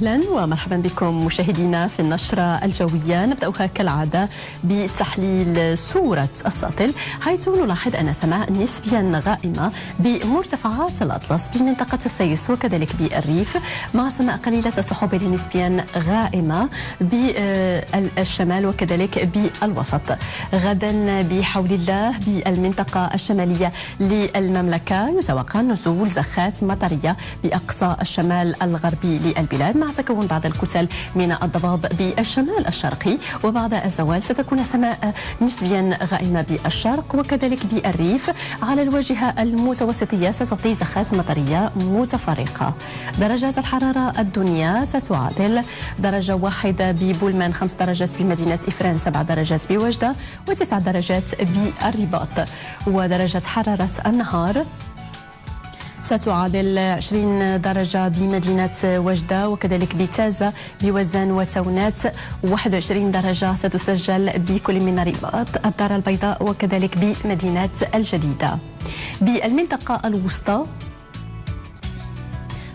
أهلا ومرحبا بكم مشاهدينا في النشرة الجوية. نبدأها كالعادة بتحليل صورة الساطل، حيث نلاحظ أن السماء نسبيا غائمة بمرتفعات الأطلس بمنطقة السيس وكذلك بالريف، مع سماء قليلة السحب نسبيا غائمة بالشمال وكذلك بالوسط. غدا بحول الله بالمنطقة الشمالية للمملكة يتوقع نزول زخات مطرية بأقصى الشمال الغربي للبلاد، مع تكون بعض الكتل من الضباب بالشمال الشرقي. وبعد الزوال ستكون السماء نسبيا غائمة بالشرق وكذلك بالريف. على الواجهة المتوسطية ستعطي زخات مطرية متفرقة. درجات الحرارة الدنيا ستعادل درجة 1 ببولمان، 5 درجات بمدينة إفران، 7 درجات بوجدة و9 درجات بالرباط. ودرجة حرارة النهار ستعادل 20 درجة بمدينة وجدة وكذلك بتازة بوزان وتونات، 21 درجة ستسجل بكل من الرباط، الدار البيضاء وكذلك بمدينة الجديدة. بالمنطقة الوسطى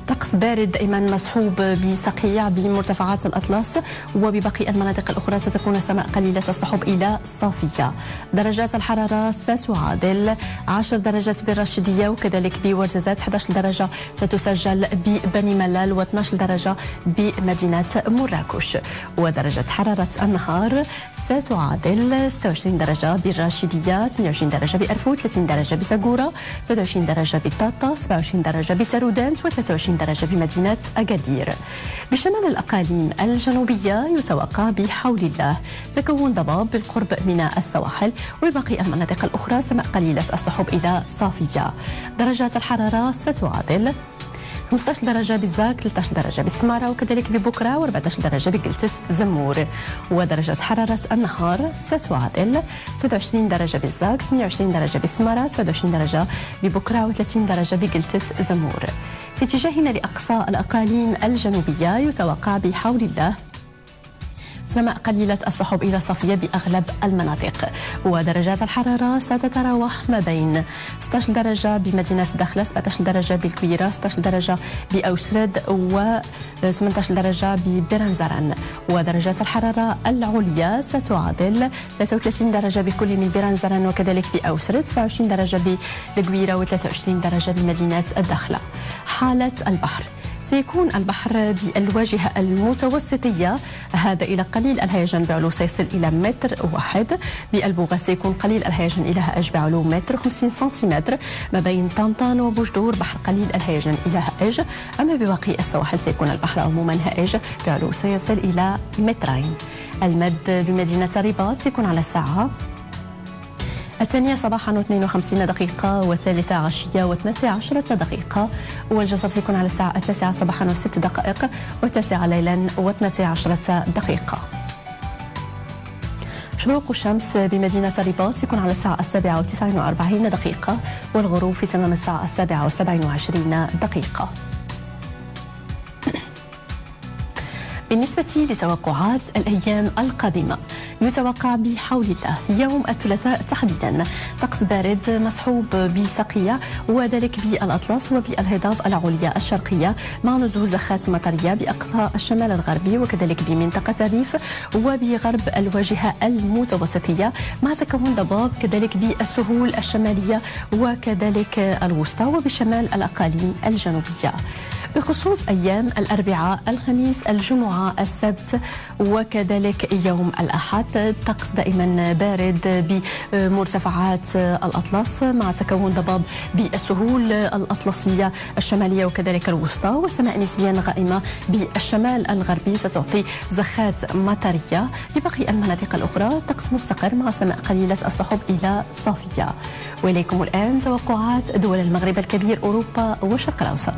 طقس بارد دائما مصحوب بصقيع بمرتفعات الأطلس، وبباقي المناطق الأخرى ستكون السماء قليلة السحب إلى صافية. درجات الحرارة ستعادل 10 درجات بالرشيدية وكذلك بورزازات، 11 درجة ستسجل ببني ملال و12 درجة بمدينة مراكش. ودرجة حرارة النهار ستعادل 26 درجة بالرشيدية، 28 درجة بأرفود، 30 درجة بساقورة، 23 درجة بالطاطا، 27 درجة بترودانت و23 درجة بمدينة أكادير. بشمال الأقاليم الجنوبية يتوقع بحول الله تكون ضباب بالقرب من السواحل، وباقي المناطق الأخرى سماء قليلة السحب إلى صافية. درجات الحرارة ستعادل 15 درجة بالزاك، 13 درجة بالسمارة وكذلك ببكرة، و14 درجة بقلتة زمور. ودرجة حرارة النهار ستعادل 29 درجة بالزاك، 28 درجة بالسمارة، 29 درجة ببكرة و30 درجة بقلتة زمور. في اتجاهنا لأقصى الأقاليم الجنوبية يتوقع بحول الله سماء قليلة السحب إلى صافية بأغلب المناطق. ودرجات الحرارة ستتراوح ما بين 16 درجة بمدينة داخلة، 17 درجة بالكويرة، 16 درجة بأوسرد و18 درجة ببرنزران. ودرجات الحرارة العليا ستعادل 33 درجة بكل من برنزران وكذلك بأوسرد، 27 درجة بالكويرة و23 درجة بمدينة الداخلة. حالة البحر، سيكون البحر بالواجهة المتوسطية هذا إلى قليل الهيجان بعلو سيصل إلى 1 متر. بالبوغا سيكون قليل الهيجان إلى هائج بعلو 150 سنتيمتر. ما بين طنطان وبوجدور بحر قليل الهيجان إلى هائج. أما بباقي السواحل سيكون البحر عموما هائج بعلو سيصل إلى 2 متر. المد بمدينة الرباط سيكون على الساعة 2 صباحا و52 دقيقة و3 عشية و12 دقيقة. والجزر سيكون على الساعة 9 صباحا و6 دقائق و9 ليلا و12 دقيقة. شروق الشمس بمدينة الرباط يكون على الساعة 7 و49 دقيقة، والغروب في تمام الساعة 7 و27 دقيقة. بالنسبة لتوقعات الأيام القادمة يتوقع بحول الله يوم الثلاثاء تحديدا طقس بارد مصحوب بصقيع، وذلك بالأطلس وبالهضاب العليا الشرقية، مع نزول زخات مطرية بأقصى الشمال الغربي وكذلك بمنطقة الريف وبغرب الواجهة المتوسطية، مع تكون ضباب كذلك بالسهول الشمالية وكذلك الوسطى وبشمال الأقاليم الجنوبية. بخصوص أيام الأربعاء، الخميس، الجمعة، السبت وكذلك يوم الأحد طقس دائما بارد بمرتفعات الأطلس، مع تكون ضباب بالسهول الأطلسية الشمالية وكذلك الوسطى، والسماء نسبيا غائمة بالشمال الغربي ستعطي زخات مطرية. لباقي المناطق الأخرى طقس مستقر مع سماء قليلة السحب إلى صافية. وإليكم الآن توقعات دول المغرب الكبير، أوروبا والشرق الأوسط.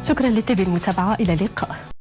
شكرا للمتابعة، إلى اللقاء.